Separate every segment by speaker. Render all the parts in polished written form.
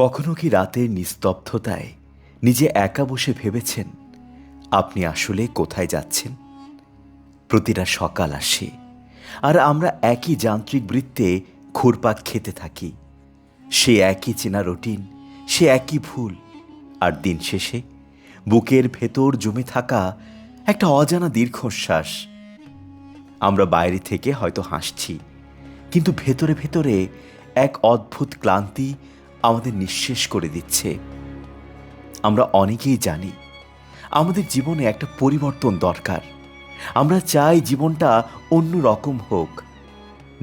Speaker 1: কখনো কি রাতের নিস্তব্ধতায় নিজে একা বসে ভেবেছেন আপনি আসলে কোথায় যাচ্ছেন? প্রতিটা সকাল আসে আর আমরা একই যান্ত্রিক বৃত্তে ঘুরপাক খেতে থাকি। সে একই চেনা রুটিন, সে একই ভুল, আর দিন শেষে বুকের ভেতর জমে থাকা একটা অজানা দীর্ঘশ্বাস। আমরা বাইরে থেকে হয়তো হাসছি, কিন্তু ভেতরে ভেতরে এক অদ্ভুত ক্লান্তি আমাদের নিঃশেষ করে দিচ্ছে। আমরা অনেকেই জানি আমাদের জীবনে একটা পরিবর্তন দরকার। আমরা চাই জীবনটা অন্য রকম হোক।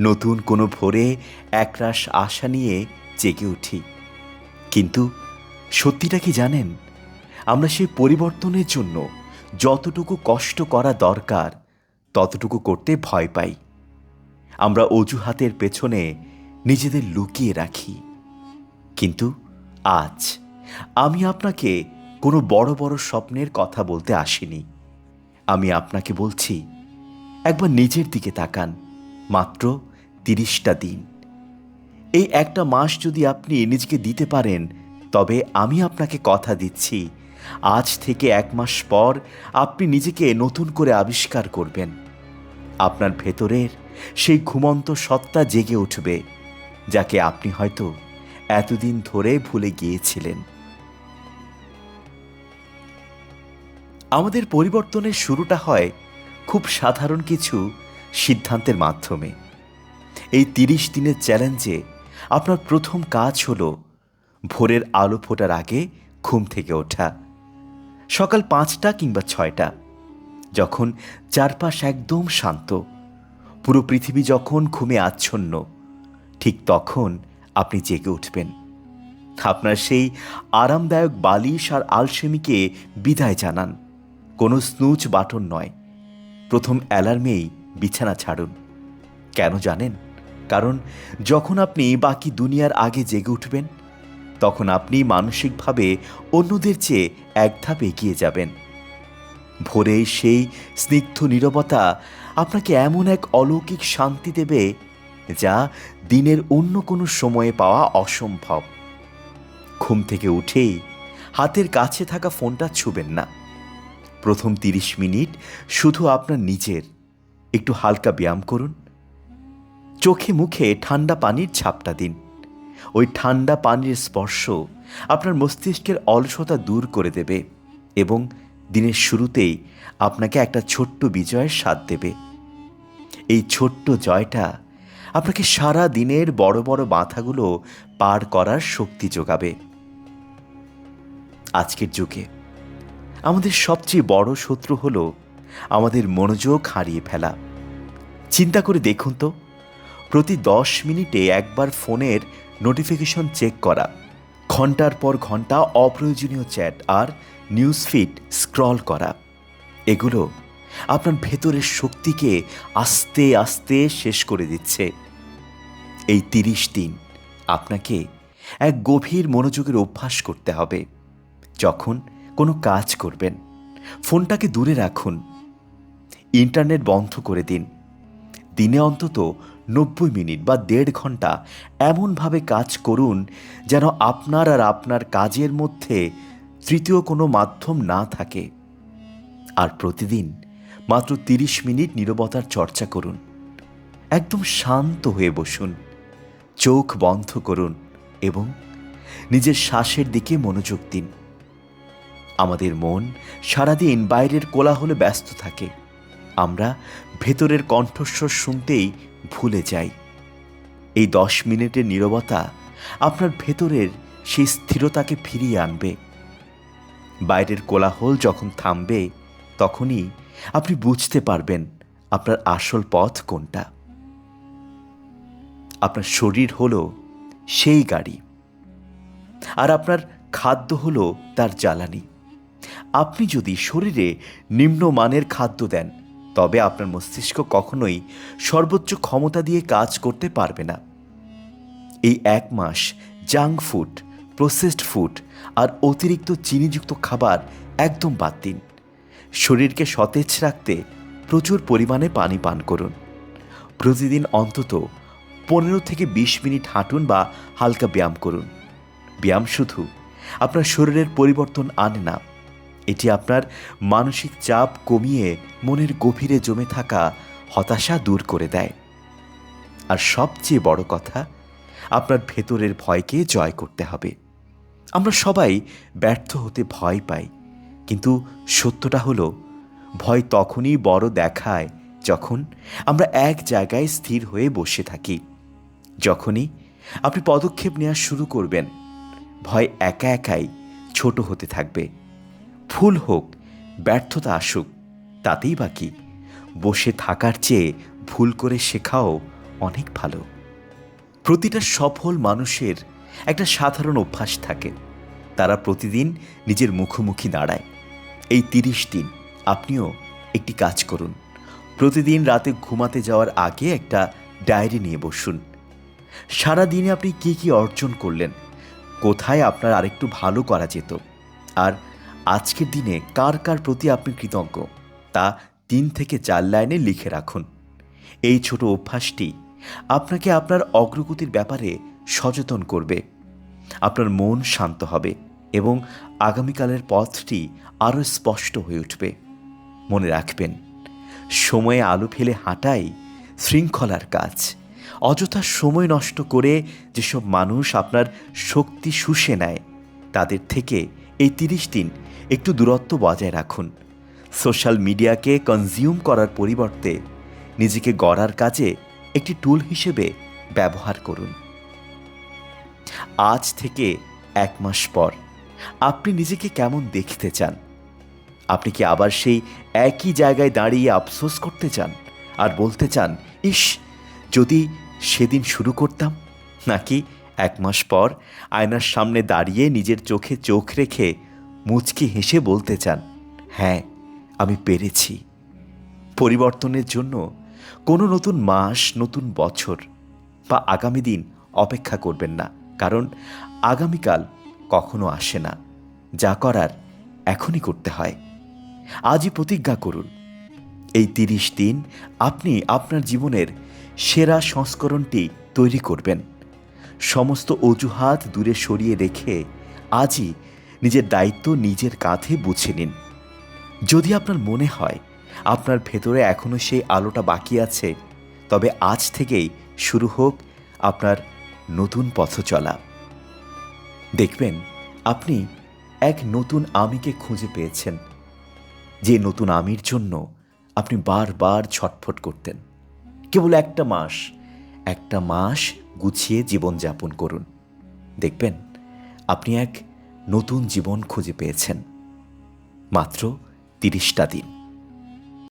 Speaker 1: নতুন কোনো ভোরে একরাশ আশা নিয়ে জেগে উঠি, কিন্তু সত্যিটা কি জানেন, আমরা সেই পরিবর্তনের জন্য যতটুকু কষ্ট করা দরকার ততটুকু করতে ভয় পাই। আমরা অজুহাতের পেছনে নিজেদের লুকিয়ে রাখি। কিন্তু আজ আমি আপনাকে কোনো বড় বড় স্বপ্নের কথা বলতে আসিনি। আমি আপনাকে বলছি, একবার নিজের দিকে তাকান। মাত্র 30টা দিন, এই একটা মাস যদি আপনি নিজেকে দিতে পারেন, তবে আমি আপনাকে কথা দিচ্ছি, আজ থেকে 1 মাস পর আপনি নিজেকে নতুন করে আবিষ্কার করবেন। আপনার ভেতরের সেই ঘুমন্ত সত্তা জেগে উঠবে, যাকে আপনি হয়তো এতদিন ধরে ভুলে গিয়েছিলেন। আমাদের পরিবর্তনের শুরুটা হয় খুব সাধারণ কিছু সিদ্ধান্তের মাধ্যমে। এই 30 দিনের চ্যালেঞ্জে আপনার প্রথম কাজ হলো ভোরের আলো ফোটার আগে ঘুম থেকে ওঠা। সকাল 5টা কিংবা 6টা, যখন চারপাশ একদম শান্ত, পুরো পৃথিবী যখন ঘুমে আচ্ছন্ন, ঠিক তখন আপনি জেগে উঠবেন। আপনার সেই আরামদায়ক বালিশ আর আলসেমিকে বিদায় জানান। কোনো স্নুজ বাটন নয়, প্রথম অ্যালার্মেই বিছানা ছাড়ুন। কেন জানেন? কারণ যখন আপনি বাকি দুনিয়ার আগে জেগে উঠবেন, তখন আপনি মানসিকভাবে অন্যদের চেয়ে এক ধাপ এগিয়ে যাবেন। ভোরে সেই স্নিগ্ধ নীরবতা আপনাকে এমন এক অলৌকিক শান্তি দেবে, যা দিনের অন্য কোনো সময়ে পাওয়া অসম্ভব। ঘুম থেকে উঠেই হাতের কাছে থাকা ফোনটা ছুবেন না। প্রথম 30 মিনিট শুধু আপনার নিজের। একটু হালকা ব্যায়াম করুন। চোখে মুখে ঠান্ডা পানির ঝাপটা দিন। ওই ঠান্ডা পানির স্পর্শ আপনার মস্তিষ্কের অলসতা দূর করে দেবে এবং দিনের শুরুতেই আপনাকে একটা ছোট্ট বিজয়ের স্বাদ দেবে। এই ছোট্ট জয়টা আপনাকে সারা দিনের বড় বড় বাধাগুলো পার করার শক্তি যোগাবে। আজকের যুগে আমাদের সবচেয়ে বড় শত্রু হলো আমাদের মনোযোগ হারিয়ে ফেলা। চিন্তা করে দেখুন তো, প্রতি 10 মিনিটে একবার ফোনের নোটিফিকেশন চেক করা, ঘন্টার পর ঘন্টা অপ্রয়োজনীয় চ্যাট আর নিউজ ফিড স্ক্রল করা, এগুলো আপনার ভেতরের শক্তিকে আস্তে আস্তে শেষ করে দিচ্ছে। এই 30 দিন আপনাকে এক গভীর মনোযোগের অভ্যাস করতে হবে। যখন কোনো কাজ করবেন, ফোনটাকে দূরে রাখুন, ইন্টারনেট বন্ধ করে দিন। দিনে অন্তত 90 মিনিট বা 1.5 ঘন্টা এমনভাবে কাজ করুন যেন আপনার আর আপনার কাজের মধ্যে তৃতীয় কোনো মাধ্যম না থাকে। আর প্রতিদিন মাত্র 30 মিনিট নীরবতার চর্চা করুন। একদম শান্ত হয়ে বসুন, চোখ বন্ধ করুন এবং নিজের শ্বাসের দিকে মনোযোগ দিন। আমাদের মন সারাদিন বাইরের কোলাহলে ব্যস্ত থাকে। আমরা ভেতরের কণ্ঠস্বর শুনতেই ভুলে যাই। এই 10 মিনিটের নীরবতা আপনার ভেতরের সেই স্থিরতাকে ফিরিয়ে আনবে। বাইরের কোলাহল যখন থামবে, তখনই আপনি বুঝতে পারবেন আপনার আসল পথ কোনটা। আপনার শরীর হলো সেই গাড়ি, আর আপনার খাদ্য হলো তার জ্বালানি। আপনি যদি শরীরে নিম্নমানের খাদ্য দেন, তবে আপনার মস্তিষ্ক কখনোই সর্বোচ্চ ক্ষমতা দিয়ে কাজ করতে পারবে না। এই 1 মাস জাঙ্ক ফুড, প্রসেসড ফুড আর অতিরিক্ত চিনিযুক্ত খাবার একদম বাদ দিন। শরীরকে সতেজ রাখতে প্রচুর পরিমাণে পানি পান করুন। প্রতিদিন অন্তত 15 থেকে 20 মিনিট হাঁটুন বা হালকা ব্যায়াম করুন। ব্যায়াম শুধু আপনার শরীরের পরিবর্তন আনে না, এটি আপনার মানসিক চাপ কমিয়ে মনের গভীরে জমে থাকা হতাশা দূর করে দেয়। আর সবচেয়ে বড় কথা, আপনার ভেতরের ভয়কে জয় করতে হবে। আমরা সবাই ব্যর্থ হতে ভয় পাই, কিন্তু সত্যটা হলো ভয় তখনই বড় দেখায় যখন আমরা এক জায়গায় স্থির হয়ে বসে থাকি। যখনই আপনি পদক্ষেপ নেওয়া শুরু করবেন, ভয় একা একাই ছোট হতে থাকবে। ভুল হোক, ব্যর্থতা আসুক, তাতেই বাকি। বসে থাকার চেয়ে ভুল করে শেখাও অনেক ভালো। প্রতিটা সফল মানুষের একটা সাধারণ অভ্যাস থাকে, তারা প্রতিদিন নিজের মুখোমুখি দাঁড়ায়। এই 30 দিন আপনিও একটি কাজ করুন। প্রতিদিন রাতে ঘুমাতে যাওয়ার আগে একটা ডায়েরি নিয়ে বসুন। সারা দিনে আপনি কি কি অর্জন করলেন, কোথায় আপনার আরেকটু ভালো করা যেত, আর আজকের দিনে কার কার প্রতি আপনি কৃতজ্ঞ, তা 3 থেকে 4 লাইনে লিখে রাখুন। এই ছোট অভ্যাসটি আপনাকে আপনার অগ্রগতির ব্যাপারে সচেতন করবে। আপনার মন শান্ত হবে এবং আগামীকালের পথটি আরও স্পষ্ট হয়ে উঠবে। মনে রাখবেন, সময়ে আলো ফেলে হাঁটাই শৃঙ্খলার কাজ। অযথা সময় নষ্ট করে যেসব মানুষ আপনার শক্তি শুষে নেয়, তাদের থেকে এই 30 দিন একটু দূরত্ব বজায় রাখুন। সোশ্যাল মিডিয়াকে কনজিউম করার পরিবর্তে নিজেকে গড়ার কাজে একটি টুল হিসেবে ব্যবহার করুন। আজ থেকে 1 মাস পর আপনি নিজেকে কেমন দেখতে চান? আপনি কি আবার সেই একই জায়গায় দাঁড়িয়ে আফসোস করতে চান আর বলতে চান, ইস, যদি সেদিন শুরু করতাম? নাকি 1 মাস পর আয়নার সামনে দাঁড়িয়ে নিজের চোখে চোখ রেখে মুচকি হেসে বলতে চান, হ্যাঁ, আমি পেরেছি? পরিবর্তনের জন্য কোনো নতুন মাস, নতুন বছর বা আগামী দিন অপেক্ষা করবেন না, কারণ আগামীকাল কখনো আসে না। যা করার এখনই করতে হয়। আজই প্রতিজ্ঞা করুন, এই 30 দিন আপনি আপনার জীবনের সেরা সংস্করণটি তৈরি করবেন। সমস্ত অজুহাত দূরে সরিয়ে রেখে আজই নিজের দায়িত্ব নিজের কাঁধে বুঝে নিন। যদি আপনার মনে হয় আপনার ভেতরে এখনও সেই আলোটা বাকি আছে, তবে আজ থেকেই শুরু হোক আপনার নতুন পথ চলা। দেখবেন আপনি এক নতুন আমিকে খুঁজে পেয়েছেন, যে নতুন আমির জন্য আপনি বারবার ছটফট করতেন। কেবল একটা মাস গুছিয়ে জীবনযাপন করুন, দেখবেন আপনি এক নতুন জীবন খুঁজে পেয়েছেন। মাত্র 30টা দিন।